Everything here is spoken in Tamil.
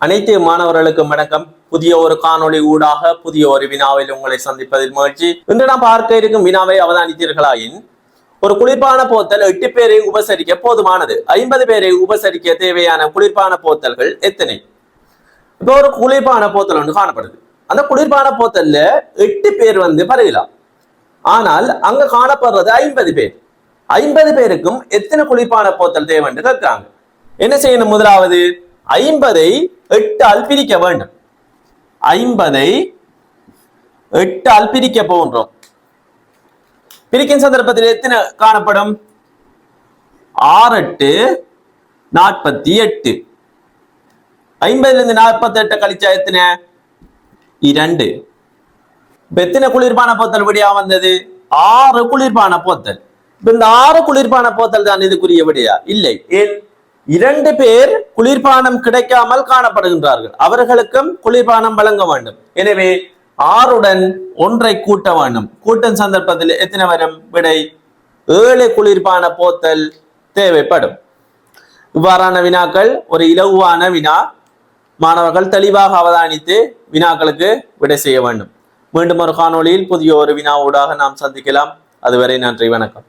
அனைத்து மாணவர்களுக்கும் வணக்கம். புதிய ஒரு காணொளி ஊடாக புதிய ஒரு வினாவில் உங்களை சந்திப்பதில் மகிழ்ச்சி. இன்று நாம் பார்க்க இருக்கும் வினாவை அவதானித்தீர்களாயின், ஒரு குளிர்பான போத்தல் 8 பேரை உபசரிக்க போதுமானது. 50 பேரை உபசரிக்க தேவையான குளிர்பான போத்தல்கள் எத்தனை? இப்போ ஒரு குளிர்பான போத்தல் ஒன்று காணப்படுது. அந்த குளிர்பான போத்தல்ல 8 பேர் பருகலாம். ஆனால் அங்க காணப்படுறது 50 பேர். 50 பேருக்கும் எத்தனை குளிர்பான போத்தல் தேவை என்று கேட்கிறாங்க. என்ன செய்யணும்? முதலாவது 50ஐ 8ஆல் பிரிக்க வேண்டும். 50ஐ 8ஆல் பிரிக்க போகின்றோம். பிரிக்கும் சந்தர்ப்பத்தில் எத்தனை காணப்படும்? 6 8 48. 50 48 கழிச்சா எத்தனை? 2. எத்தனை குளிர்பான போத்தல் விடையா வந்தது? 6 குளிர்பான போத்தல். இந்த 6 குளிர்பான போத்தல் தான் இதுக்குரிய விடையா? இல்லை. ஏன்? 2 பேர் குளிர்பானம் கிடைக்காமல் காணப்படுகின்றார்கள். அவர்களுக்கும் குளிர்பானம் வழங்க வேண்டும். எனவே 6உடன் 1ஐ கூட்ட வேண்டும். கூட்டும் சந்தர்ப்பத்தில் எத்தனை வரும்? விடை 7 குளிர்பான போத்தல் தேவைப்படும். இவ்வாறான வினாக்கள் ஒரு இலகுவான வினா. மாணவர்கள் தெளிவாக அவதானித்து வினாக்களுக்கு விடை செய்ய வேண்டும். மீண்டும் ஒரு காணொளியில் புதிய ஒரு வினா ஊடாக நாம் சந்திக்கலாம். அதுவரை நன்றி, வணக்கம்.